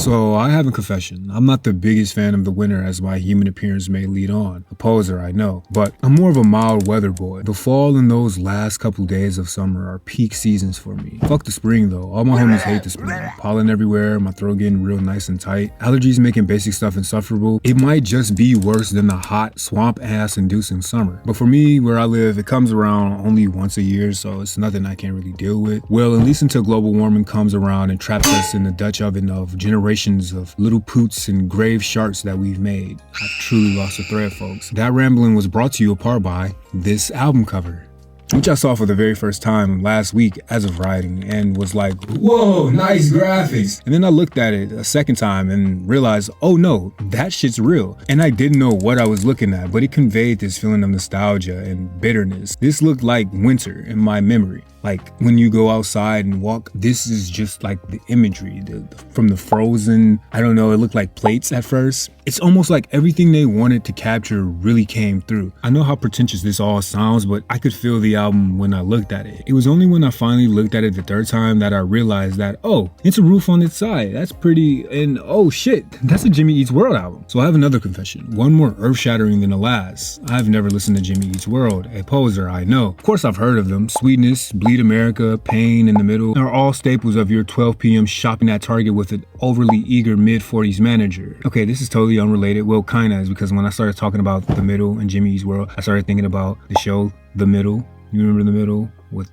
So I have a confession. I'm not the biggest fan of the winter as my human appearance may lead on. A poser, I know. But I'm more of a mild weather boy. The fall and those last couple days of summer are peak seasons for me. Fuck the spring though. All my homies hate the spring. Pollen everywhere, my throat getting real nice and tight. Allergies making basic stuff insufferable. It might just be worse than the hot, swamp ass inducing summer. But for me, where I live, it comes around only once a year, so it's nothing I can't really deal with. Well, at least until global warming comes around and traps us in the Dutch oven of generations of little poots and grave sharks that we've made. I've truly lost the thread, folks. That rambling was brought to you apart by this album cover, which I saw for the very first time last week as of writing and was like, whoa, nice graphics. And then I looked at it a second time and realized, oh no, that shit's real. And I didn't know what I was looking at, but it conveyed this feeling of nostalgia and bitterness. This looked like winter in my memory. Like when you go outside and walk, this is just like the imagery from the frozen, I don't know, it looked like plates at first. It's almost like everything they wanted to capture really came through. I know how pretentious this all sounds, but I could feel the album when I looked at it. It was only when I finally looked at it the third time that I realized that, oh, it's a roof on its side. That's pretty, and oh shit, that's a Jimmy Eats World album. So I have another confession, one more earth-shattering than the last. I've never listened to Jimmy Eats World, a poser, I know. Of course I've heard of them. Sweetness, Bleed America, Pain in the Middle are all staples of your 12 p.m. shopping at Target with an overly eager mid-40s manager. Okay, this is totally unrelated. Well, kinda is, because when I started talking about The Middle and Jimmy Eats World, I started thinking about the show The Middle. You remember The Middle with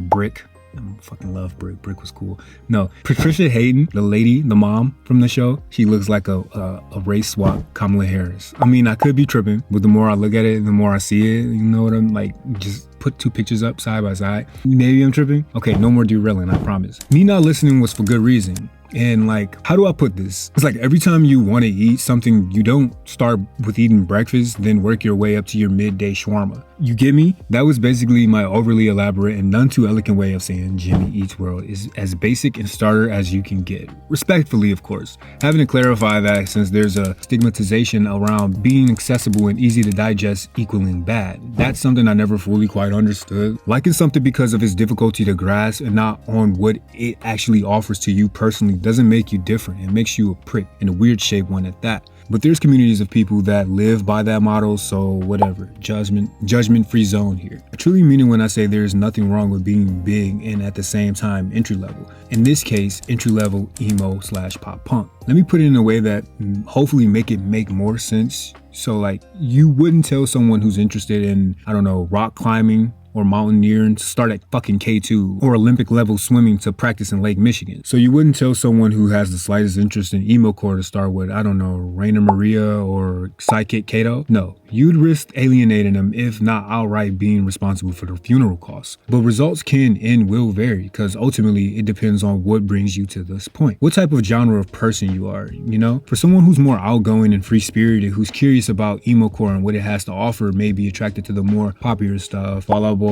Brick? I fucking love Brick. Brick was cool. No, Patricia Hayden, the lady, the mom from the show, she looks like a race swap Kamala Harris. I mean, I could be tripping, but the more I look at it, the more I see it. You know what I'm like? Just put two pictures up side by side. Maybe I'm tripping. Okay, no more derailing, I promise. Me not listening was for good reason. And like, how do I put this? It's like every time you want to eat something, you don't start with eating breakfast, then work your way up to your midday shawarma. You get me? That was basically my overly elaborate and none too eloquent way of saying Jimmy Eats World is as basic and starter as you can get. Respectfully, of course. Having to clarify that since there's a stigmatization around being accessible and easy to digest equaling bad. That's something I never fully quite understood. Liking something because of its difficulty to grasp and not on what it actually offers to you personally doesn't make you different. It makes you a prick, and a weird shaped one at that. But there's communities of people that live by that model, so whatever. Judgment-free zone here. I truly mean it when I say there's nothing wrong with being big and at the same time entry level. In this case, entry level emo / pop punk. Let me put it in a way that hopefully make more sense. So like, you wouldn't tell someone who's interested in, I don't know, rock climbing or mountaineering to start at fucking K2 or Olympic level swimming to practice in Lake Michigan. So you wouldn't tell someone who has the slightest interest in emo core to start with, I don't know, Raina Maria or Psychic Kato. No, you'd risk alienating them, if not outright being responsible for their funeral costs. But results can and will vary, because ultimately it depends on what brings you to this point. What type of genre of person you are, you know? For someone who's more outgoing and free-spirited, who's curious about emo core and what it has to offer, may be attracted to the more popular stuff, Fall Out Boy,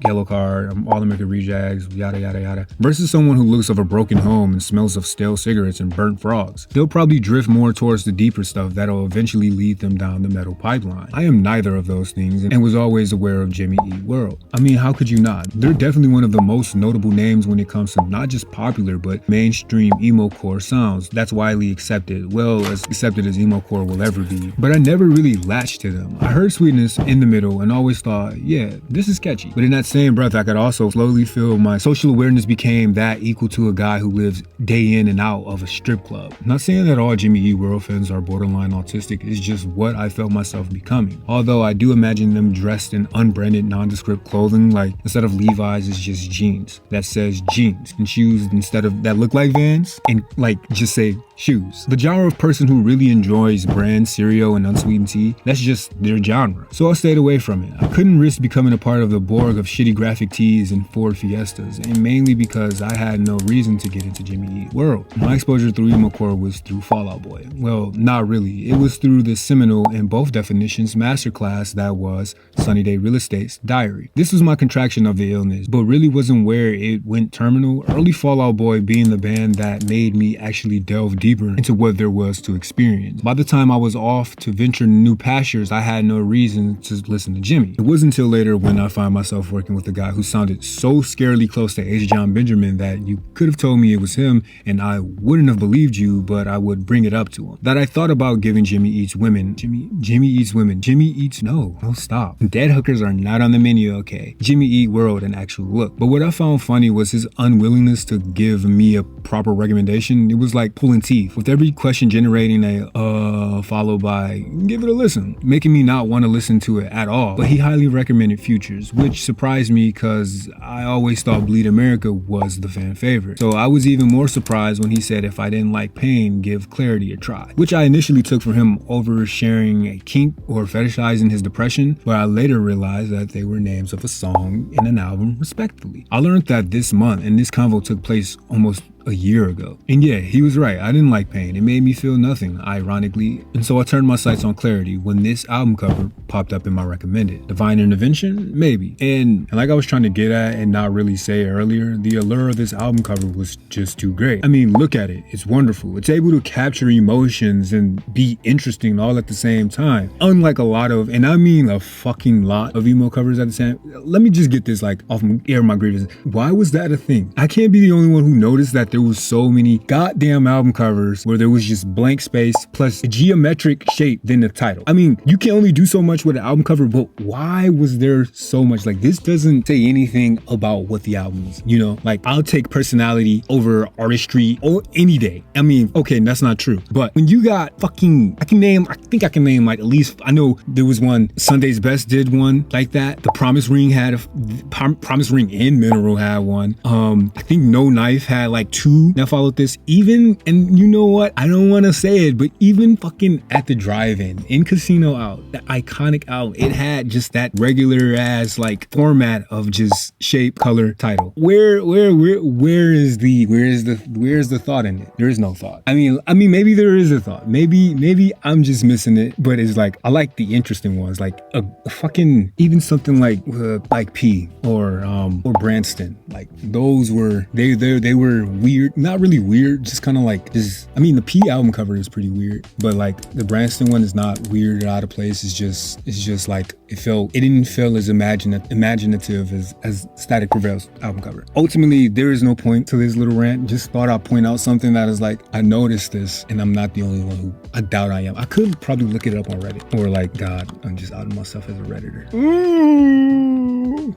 Yellow Card, All American Rejects, yada yada yada, versus someone who looks of a broken home and smells of stale cigarettes and burnt frogs. They'll probably drift more towards the deeper stuff that'll eventually lead them down the metal pipeline. I am neither of those things and was always aware of Jimmy Eat World. I mean, how could you not? They're definitely one of the most notable names when it comes to not just popular but mainstream emo core sounds that's widely accepted, well, as accepted as emo core will ever be. But I never really latched to them. I heard Sweetness in the Middle and always thought, yeah, this is catchy. But in that same breath, I could also slowly feel my social awareness became that equal to a guy who lives day in and out of a strip club. I'm not saying that all Jimmy Eat World fans are borderline autistic, it's just what I felt myself becoming. Although I do imagine them dressed in unbranded, nondescript clothing, like instead of Levi's, it's just jeans that says jeans, and shoes instead of that look like Vans, and like just say shoes. The genre of person who really enjoys brand cereal and unsweetened tea, that's just their genre. So I stayed away from it. I couldn't risk becoming a part of the Borg of shitty graphic tees and Ford Fiestas, and mainly because I had no reason to get into Jimmy Eat World. My exposure through emo core was through Fall Out Boy. Well, not really. It was through the seminal, in both definitions, patient's masterclass that was Sunny Day Real Estate's diary. This was my contraction of the illness, but really wasn't where it went terminal. Early Fall Out Boy being the band that made me actually delve deeper into what there was to experience. By the time I was off to venture new pastures, I had no reason to listen to Jimmy. It wasn't until later when I find myself working with a guy who sounded so scarily close to H. John Benjamin that you could have told me it was him and I wouldn't have believed you, but I would bring it up to him. That I thought about giving Jimmy Eats Women. Jimmy Eats Women. Jimmy Eats, no, stop. Dead hookers are not on the menu, okay? Jimmy Eat World an actual look. But what I found funny was his unwillingness to give me a proper recommendation. It was like pulling teeth, with every question generating a followed by give it a listen, making me not want to listen to it at all. But he highly recommended Futures, which surprised me because I always thought Bleed America was the fan favorite. So I was even more surprised when he said if I didn't like Pain, give Clarity a try, which I initially took from him over sharing a kink or fetishizing his depression, but I later realized that they were names of a song and an album respectively. I learned that this month, and this convo took place almost a year ago. And yeah, he was right. I didn't like Pain. It made me feel nothing, ironically. And so I turned my sights on Clarity when this album cover popped up in my recommended. Divine Intervention? Maybe. And like I was trying to get at and not really say earlier, the allure of this album cover was just too great. I mean, look at it. It's wonderful. It's able to capture emotions and be interesting all at the same time. Unlike a lot of, and I mean a fucking lot of emo covers at the same. Let me just get this like off air my grievances. Why was that a thing? I can't be the only one who noticed that there was so many goddamn album covers where there was just blank space plus a geometric shape than the title. I mean, you can only do so much with an album cover, but why was there so much? Like, this doesn't say anything about what the album is, you know? Like, I'll take personality over artistry or any day. I mean, okay, that's not true. But when you got fucking, I think I can name like at least, I know there was one, Sunday's Best did one like that. The Promise Ring had Promise Ring and Mineral had one. I think No Knife had like two that followed this. Even, and you know what, I don't want to say it, but even fucking At the Drive-In in Casino Out, the iconic album, it had just that regular ass like format of just shape, color, title. Where is the thought in it? There is no thought. I mean maybe there is a thought. Maybe I'm just missing it, but it's like I like the interesting ones, like a fucking, even something like P or Branston. Like those were they were weird, not really weird, just kind of like this. I mean, the P album cover is pretty weird, but like the Branston one is not weird or out of place. It's just like it didn't feel as imaginative as Static Prevails album cover. Ultimately, there is no point to this little rant. Just thought I'd point out something that is like, I noticed this and I'm not the only one who, I doubt I am. I could probably look it up on Reddit, or like, God, I'm just outing myself as a Redditor.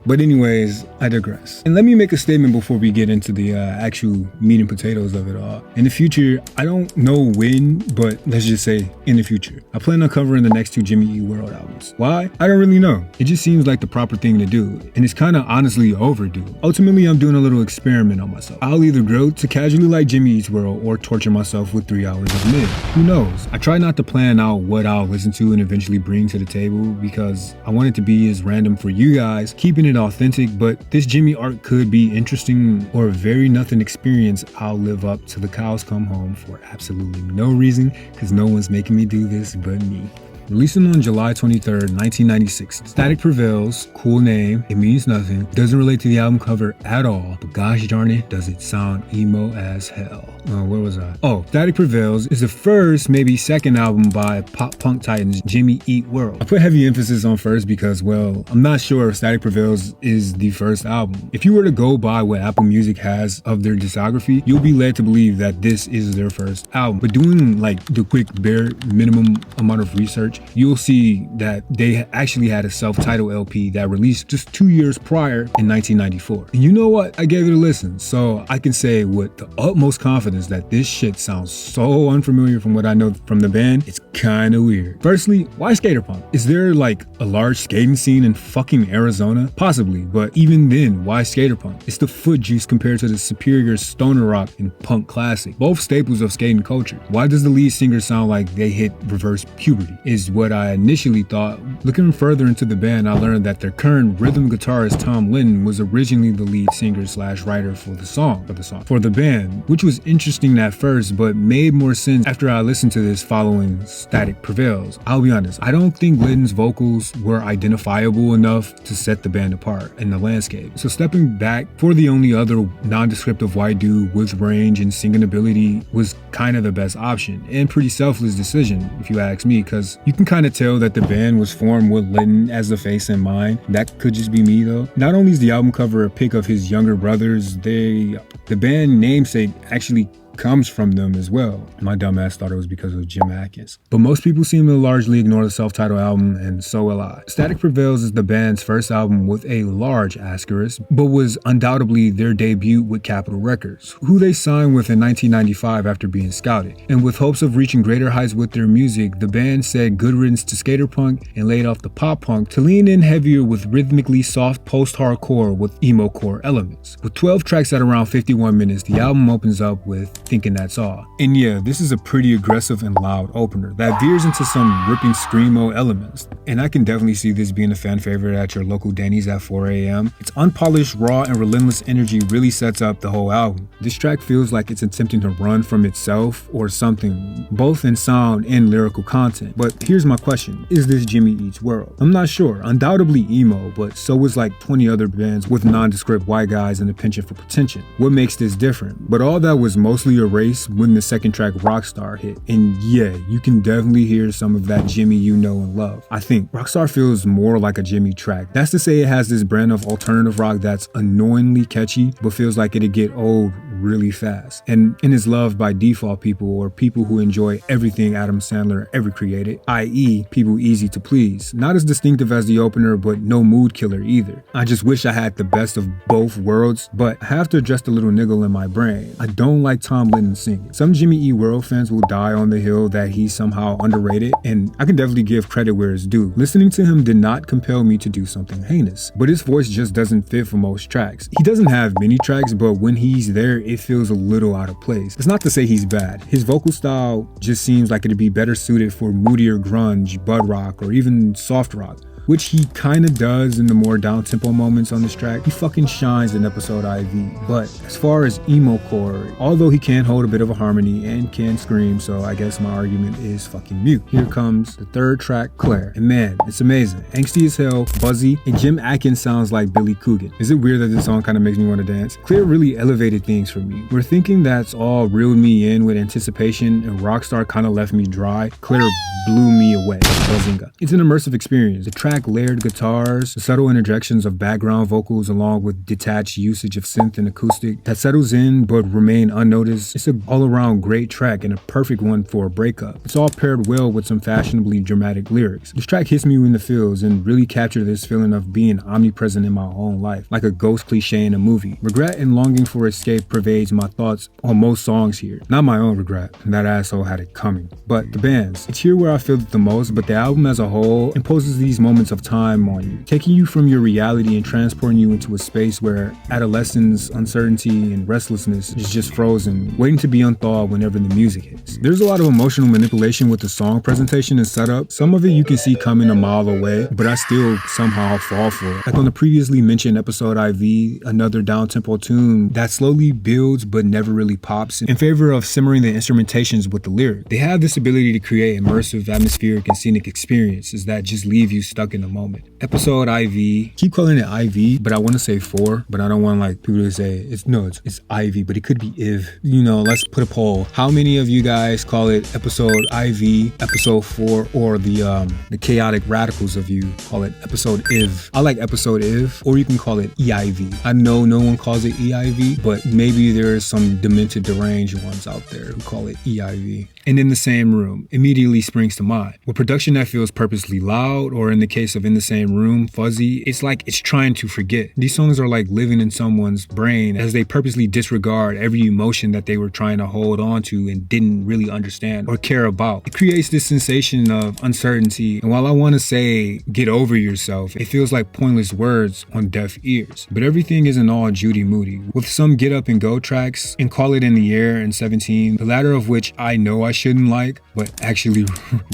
But anyways, I digress. And let me make a statement before we get into the actual meat and potatoes of it all. In the future, I don't know when, but let's just say in the future, I plan on covering the next two Jimmy Eat World albums. Why? I don't really know. It just seems like the proper thing to do, and it's kind of honestly overdue. Ultimately, I'm doing a little experiment on myself. I'll either grow to casually like Jimmy Eats World or torture myself with 3 hours of mid. Who knows? I try not to plan out what I'll listen to and eventually bring to the table because I want it to be as random for you guys, keeping it authentic, but this Jimmy art could be interesting or a very nothing experience I'll live up to the cows come home for absolutely no reason, because no one's making me do this but me. Releasing on July 23rd, 1996, Static Prevails, cool name, it means nothing, doesn't relate to the album cover at all, but gosh darn it, does it sound emo as hell. Where was I? Oh, Static Prevails is the first, maybe second album by pop punk titans Jimmy Eat World. I put heavy emphasis on first because, well, I'm not sure if Static Prevails is the first album. If you were to go by what Apple Music has of their discography, you'll be led to believe that this is their first album. But doing like the quick bare minimum amount of research, you'll see that they actually had a self-titled LP that released just 2 years prior in 1994. And you know what? I gave it a listen, so I can say with the utmost confidence that this shit sounds so unfamiliar from what I know from the band. It's kind of weird. Firstly, why skater punk? Is there like a large skating scene in fucking Arizona? Possibly, but even then, why skater punk? It's the foot juice compared to the superior stoner rock and punk classic, both staples of skating culture. Why does the lead singer sound like they hit reverse puberty? Is what I initially thought. Looking further into the band, I learned that their current rhythm guitarist Tom Linton was originally the lead singer / writer for the band, which was interesting at first, but made more sense after I listened to this following Static Prevails. I'll be honest, I don't think Litton's vocals were identifiable enough to set the band apart in the landscape. So stepping back, for the only other non-descriptive white dude with range and singing ability was kind of the best option, and pretty selfless decision if you ask me, because you can kind of tell that the band was formed with Litton as the face in mind. That could just be me though. Not only is the album cover a pic of his younger brothers, the band namesake actually comes from them as well. My dumbass thought it was because of Jim Atkins. But most people seem to largely ignore the self-titled album, and so will I. Static Prevails is the band's first album with a large asterisk, but was undoubtedly their debut with Capitol Records, who they signed with in 1995 after being scouted. And with hopes of reaching greater heights with their music, the band said good riddance to skater punk and laid off the pop punk to lean in heavier with rhythmically soft post-hardcore with emo-core elements. With 12 tracks at around 51 minutes, the album opens up with Thinking That's All. And yeah, this is a pretty aggressive and loud opener that veers into some ripping screamo elements. And I can definitely see this being a fan favorite at your local Denny's at 4 a.m. Its unpolished, raw, and relentless energy really sets up the whole album. This track feels like it's attempting to run from itself or something, both in sound and lyrical content. But here's my question, is this Jimmy Eats World? I'm not sure. Undoubtedly emo, but so was like 20 other bands with nondescript white guys and a penchant for pretension. What makes this different? But all that was mostly erased when the second track Rockstar hit. And yeah, you can definitely hear some of that Jimmy you know and love. I think Rockstar feels more like a Jimmy track. That's to say it has this brand of alternative rock that's annoyingly catchy, but feels like it'd get old really fast. And is loved by default people, or people who enjoy everything Adam Sandler ever created, i.e. people easy to please. Not as distinctive as the opener, but no mood killer either. I just wish I had the best of both worlds, but I have to address the little niggle in my brain. I don't like Tom Litton singing. Some Jimmy Eat World fans will die on the hill that he's somehow underrated, and I can definitely give credit where it's due. Listening to him did not compel me to do something heinous, but his voice just doesn't fit for most tracks. He doesn't have many tracks, but when he's there, it feels a little out of place. It's not to say he's bad. His vocal style just seems like it'd be better suited for moodier grunge, bud rock, or even soft rock, which he kinda does in the more down-tempo moments on this track. He fucking shines in episode IV. But as far as emo core, although he can hold a bit of a harmony and can scream, so I guess my argument is fucking mute. Here comes the third track, Claire. And man, it's amazing. Angsty as hell, buzzy, and Jim Atkins sounds like Billy Coogan. Is it weird that this song kinda makes me wanna dance? Claire really elevated things for me. We're thinking That's All reeled me in with anticipation, and Rockstar kinda left me dry. Claire blew me away. Bazinga. It's an immersive experience. The track layered guitars, subtle interjections of background vocals along with detached usage of synth and acoustic that settles in but remain unnoticed. It's an all-around great track and a perfect one for a breakup. It's all paired well with some fashionably dramatic lyrics. This track hits me in the feels and really captured this feeling of being omnipresent in my own life, like a ghost cliche in a movie. Regret and longing for escape pervades my thoughts on most songs here. Not my own regret. That asshole had it coming. But the band's. It's here where I feel it the most, but the album as a whole imposes these moments of time on you, taking you from your reality and transporting you into a space where adolescence, uncertainty, and restlessness is just frozen, waiting to be unthawed whenever the music hits. There's a lot of emotional manipulation with the song presentation and setup. Some of it you can see coming a mile away, but I still somehow fall for it. Like on the previously mentioned episode IV, another down-tempo tune that slowly builds but never really pops in favor of simmering the instrumentations with the lyric. They have this ability to create immersive, atmospheric, and scenic experiences that just leave you stuck in the moment. Episode IV, keep calling it IV, but I want to say 4, but I don't want like people to say it's IV, but it could be IV. You know, let's put a poll. How many of you guys call it episode IV, episode 4, or the chaotic radicals of you call it episode IV? I like episode IV, or you can call it EIV. I know no one calls it EIV, but maybe there's some demented, deranged ones out there who call it EIV. And In the Same Room immediately springs to mind. With production that feels purposely loud, or in the case of In the Same Room, fuzzy, it's like it's trying to forget. These songs are like living in someone's brain as they purposely disregard every emotion that they were trying to hold on to and didn't really understand or care about. It creates this sensation of uncertainty, and while I want to say get over yourself, it feels like pointless words on deaf ears. But everything isn't all Judy Moody. With some get up and go tracks and Call It in the Air and 17, the latter of which I know I shouldn't like, but actually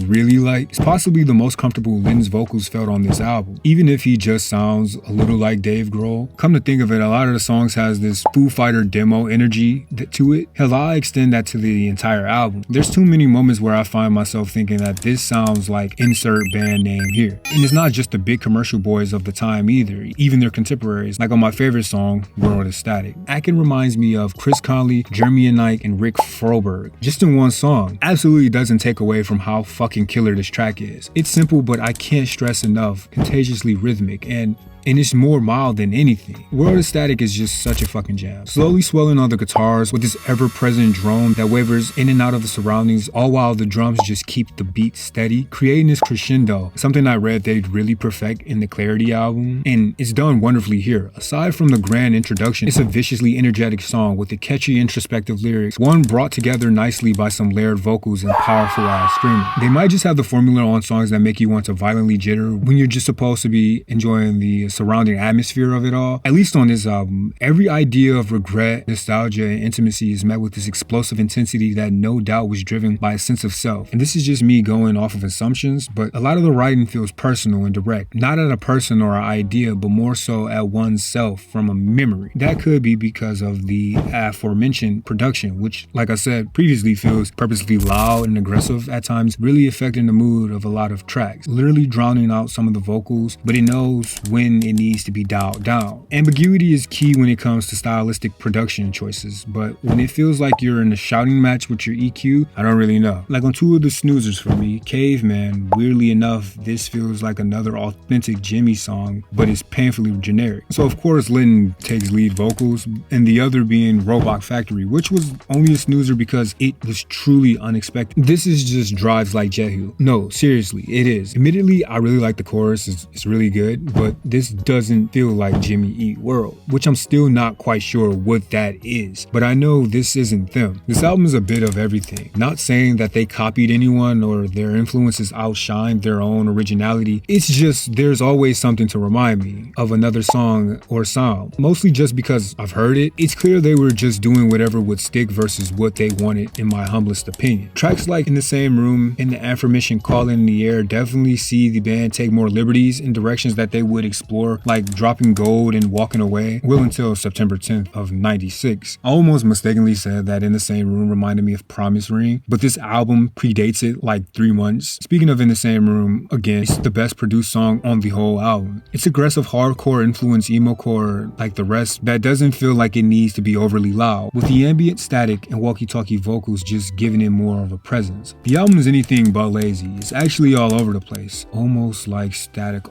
really like, it's possibly the most comfortable Lynn's vocals felt heartfelt on this album. Even if he just sounds a little like Dave Grohl, come to think of it, a lot of the songs has this Foo Fighter demo energy to it. Hell, I extend that to the entire album. There's too many moments where I find myself thinking that this sounds like insert band name here. And it's not just the big commercial boys of the time either, even their contemporaries, like on my favorite song, World is Static. Akin reminds me of Chris Conley, Jeremy Knight, and Rick Froberg, just in one song. Absolutely doesn't take away from how fucking killer this track is. It's simple, but I can't stress enough, contagiously rhythmic, and it's more mild than anything. World is Static is just such a fucking jam. Slowly swelling on the guitars with this ever-present drone that wavers in and out of the surroundings, all while the drums just keep the beat steady, creating this crescendo, something I read they'd really perfect in the Clarity album, and it's done wonderfully here. Aside from the grand introduction, it's a viciously energetic song with the catchy introspective lyrics, one brought together nicely by some layered vocals and powerful ass screaming. They might just have the formula on songs that make you want to violently jitter when you're just supposed to be enjoying the surrounding atmosphere of it all. At least on this album, every idea of regret, nostalgia, and intimacy is met with this explosive intensity that no doubt was driven by a sense of self. And this is just me going off of assumptions, but a lot of the writing feels personal and direct, not at a person or an idea, but more so at oneself from a memory. That could be because of the aforementioned production, which, like I said previously, feels purposely loud and aggressive at times, really affecting the mood of a lot of tracks, literally drowning out some of the vocals, but it knows when it needs to be dialed down. Ambiguity is key when it comes to stylistic production choices, but when it feels like you're in a shouting match with your EQ, I don't really know. Like on two of the snoozers for me, Caveman, weirdly enough, this feels like another authentic Jimmy song, but it's painfully generic. So of course Linton takes lead vocals, and the other being Robot Factory, which was only a snoozer because it was truly unexpected. This is just drives like Jehu. No, seriously, it is. Admittedly, I really like the chorus, it's really good, but this doesn't feel like Jimmy Eat World, which I'm still not quite sure what that is, but I know this isn't them. This album is a bit of everything. Not saying that they copied anyone or their influences outshined their own originality, it's just there's always something to remind me of another song or sound, mostly just because I've heard it. It's clear they were just doing whatever would stick versus what they wanted, in my humblest opinion. Tracks like In the Same Room and the aforementioned Call in the Air definitely see the band take more liberties in directions that they would explore, like Dropping Gold and Walking Away, well until September 10th of 96. I almost mistakenly said that In the Same Room reminded me of Promise Ring, but this album predates it like 3 months. Speaking of In the Same Room, again, it's the best produced song on the whole album. It's aggressive hardcore influence emo-core like the rest that doesn't feel like it needs to be overly loud, with the ambient static and walkie-talkie vocals just giving it more of a presence. The album is anything but lazy. It's actually all over the place, almost like static.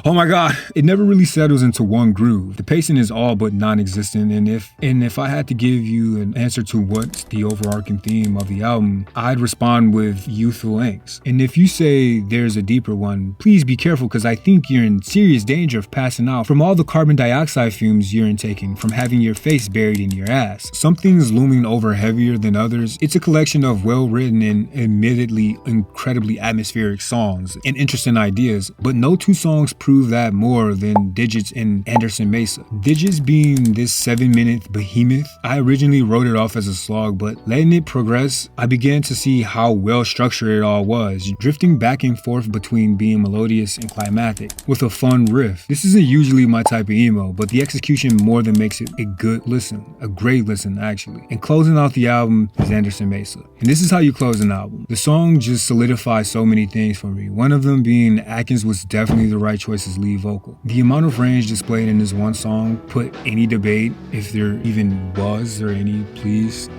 Oh my god, it never really settles into one groove. The pacing is all but non-existent, and if I had to give you an answer to what's the overarching theme of the album, I'd respond with youthful angst. And if you say there's a deeper one, please be careful, because I think you're in serious danger of passing out from all the carbon dioxide fumes you're intaking from having your face buried in your ass. Some things looming over heavier than others. It's a collection of well-written and admittedly incredibly atmospheric songs and interesting ideas, but no two songs prove that more than Digits and Anderson Mesa. Digits being this 7-minute behemoth, I originally wrote it off as a slog, but letting it progress, I began to see how well structured it all was, drifting back and forth between being melodious and climactic, with a fun riff. This isn't usually my type of emo, but the execution more than makes it a good listen, a great listen actually. And closing out the album is Anderson Mesa. And this is how you close an album. The song just solidifies so many things for me, one of them being Atkins was definitely the right choice as lead vocal. The amount of range displayed in this one song put any debate, if there even was or any, please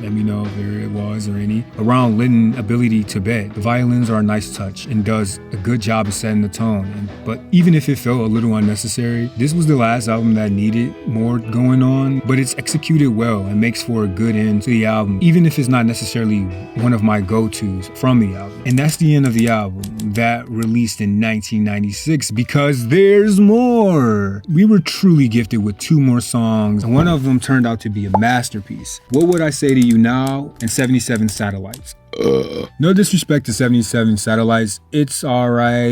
let me know if there was or any, around Linton's ability to bed. The violins are a nice touch and does a good job of setting the tone, but even if it felt a little unnecessary, this was the last album that needed more going on, but it's executed well and makes for a good end to the album, even if it's not necessarily one of my go-tos from the album. And that's the end of the album, that released in 1996, because there's more! We were truly gifted with 2 more songs, and one of them turned out to be a masterpiece. What would I say to you now and 77 satellites? No disrespect to 77 Satellites, it's alright,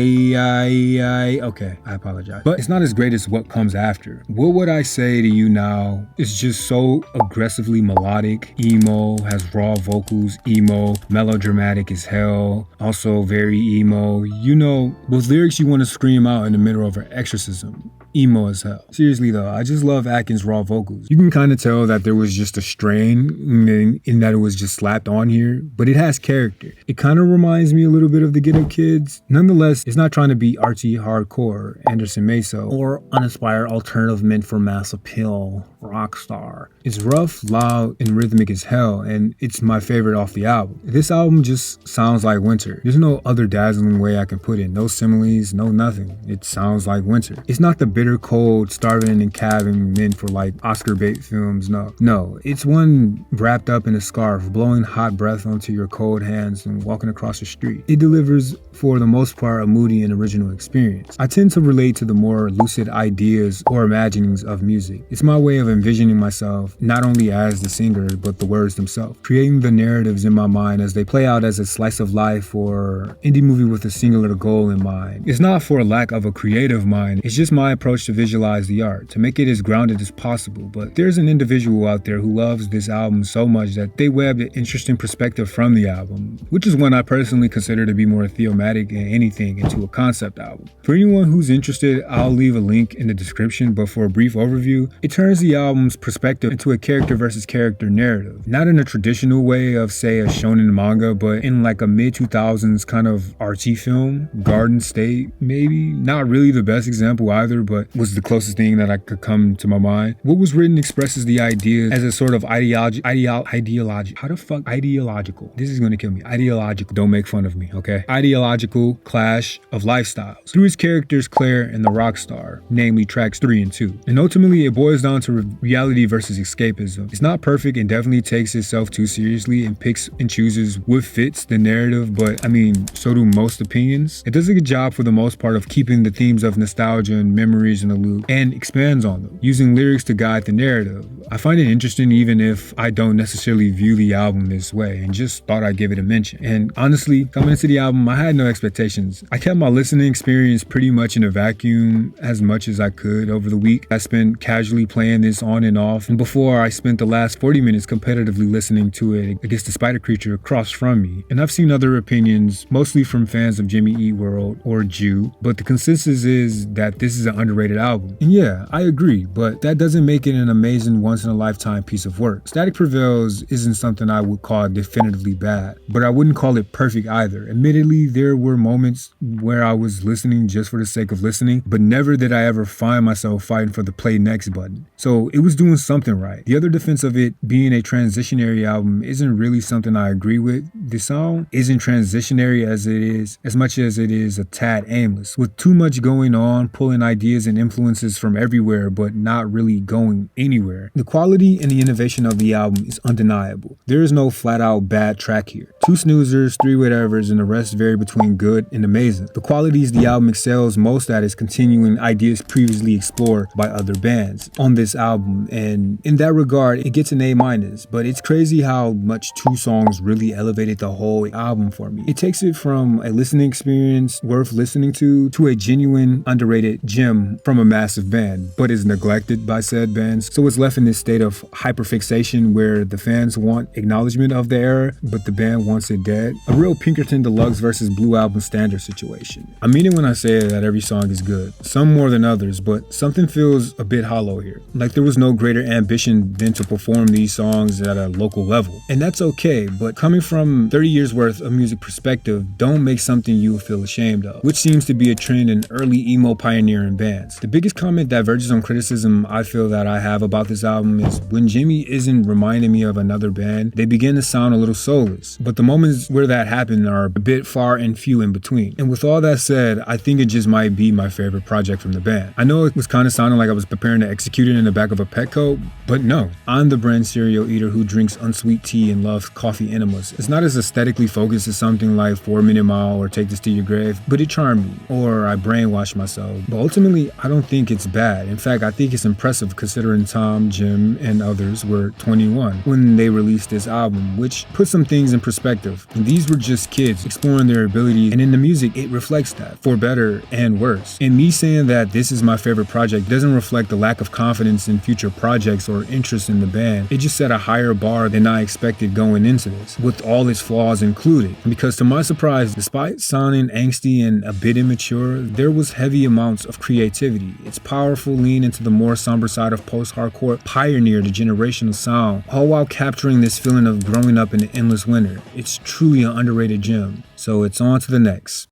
okay, I apologize. But it's not as great as what comes after. What would I say to you now? It's just so aggressively melodic, emo, has raw vocals, emo, melodramatic as hell, also very emo. You know, with lyrics you want to scream out in the middle of an exorcism. Emo as hell. Seriously though, I just love Atkins' raw vocals. You can kind of tell that there was just a strain in that it was just slapped on here, but it has character. It kind of reminds me a little bit of the Get Up Kids. Nonetheless, it's not trying to be artsy hardcore Anderson Meso or uninspired alternative meant for mass appeal rock star. It's rough, loud, and rhythmic as hell, and it's my favorite off the album. This album just sounds like winter. There's no other dazzling way I can put it. No similes, no nothing. It sounds like winter. It's not the bitter cold, starving and calving meant for like Oscar bait films, no. It's one wrapped up in a scarf, blowing hot breath onto your cold hands and walking across the street. It delivers, for the most part, a moody and original experience. I tend to relate to the more lucid ideas or imaginings of music. It's my way of envisioning myself not only as the singer but the words themselves, creating the narratives in my mind as they play out as a slice of life or indie movie with a singular goal in mind. It's not for lack of a creative mind, it's just my approach to visualize the art, to make it as grounded as possible. But there's an individual out there who loves this album so much that they webbed an interesting perspective from the album, which is one I personally consider to be more thematic than anything into a concept album. For anyone who's interested, I'll leave a link in the description, but for a brief overview, it turns the album's perspective into a character versus character narrative. Not in a traditional way of, say, a shonen manga, but in like a mid-2000s kind of artsy film. Garden State, maybe? Not really the best example either, but was the closest thing that I could come to my mind. What was written expresses the idea as a sort of ideological. This is gonna kill me. Ideological. Don't make fun of me, okay? Ideological clash of lifestyles through his characters Claire and the rock star, namely tracks 3 and 2. And ultimately it boils down to reality versus escapism. It's not perfect and definitely takes itself too seriously and picks and chooses what fits the narrative, but I mean, so do most opinions. It does a good job for the most part of keeping the themes of nostalgia and memories in the loop and expands on them, using lyrics to guide the narrative. I find it interesting even if I don't necessarily view the album this way, and just thought I'd give it a mention. And honestly, coming into the album, I had no expectations. I kept my listening experience pretty much in a vacuum as much as I could over the week. I spent casually playing this on and off, and before I spent the last 40 minutes competitively listening to it against the spider creature across from me. And I've seen other opinions, mostly from fans of Jimmy Eat World or Jew, but the consensus is that this is an underrated album. And yeah, I agree, but that doesn't make it an amazing once-in-a-lifetime piece of work. Static Prevails isn't something I would call definitively bad, but I wouldn't call it perfect either. Admittedly, there were moments where I was listening just for the sake of listening, but never did I ever find myself fighting for the play next button. So it was doing something right. The other defense of it being a transitionary album isn't really something I agree with. The song isn't transitionary as much as it is a tad aimless, with too much going on, pulling ideas and influences from everywhere, but not really going anywhere. The quality and the innovation of the album is undeniable. There is no flat out bad track here. 2 snoozers, 3 whatevers, and the rest vary between good and amazing. The qualities the album excels most at is continuing ideas previously explored by other bands on this album, and in that regard, it gets an A-, but it's crazy how much 2 songs really elevated the whole album for me. It takes it from a listening experience worth listening to a genuine, underrated gem from a massive band, but is neglected by said bands, so it's left in this state of hyperfixation where the fans want acknowledgement of the era, but the band wants it dead. A real Pinkerton Deluxe versus Blue Album standard situation. I mean it when I say that every song is good, some more than others, but something feels a bit hollow here. Like there was no greater ambition than to perform these songs at a local level. And that's okay, but coming from 30 years worth of music perspective, don't make something you feel ashamed of, which seems to be a trend in early emo pioneering bands. The biggest comment that verges on criticism I feel that I have about this album is when Jimmy isn't reminding me of another band, they begin to sound a little soulless. But the moments where that happened are a bit far and few in between. And with all that said, I think it just might be my favorite project from the band. I know it was kind of sounding like I was preparing to execute it in the back of a Petco, but no. I'm the brand cereal eater who drinks unsweet tea and loves coffee enemas. It's not as aesthetically focused as something like 4 Minute Mile or Take This to Your Grave, but it charmed me, or I brainwashed myself. But ultimately, Personally, I don't think it's bad. In fact, I think it's impressive considering Tom, Jim, and others were 21 when they released this album, which puts some things in perspective. And these were just kids exploring their abilities, and in the music, it reflects that, for better and worse. And me saying that this is my favorite project doesn't reflect the lack of confidence in future projects or interest in the band. It just set a higher bar than I expected going into this, with all its flaws included. Because to my surprise, despite sounding angsty and a bit immature, there was heavy amounts of creativity. Its powerful lean into the more somber side of post-hardcore pioneered a generational sound, all while capturing this feeling of growing up in an endless winter. It's truly an underrated gem. So it's on to the next.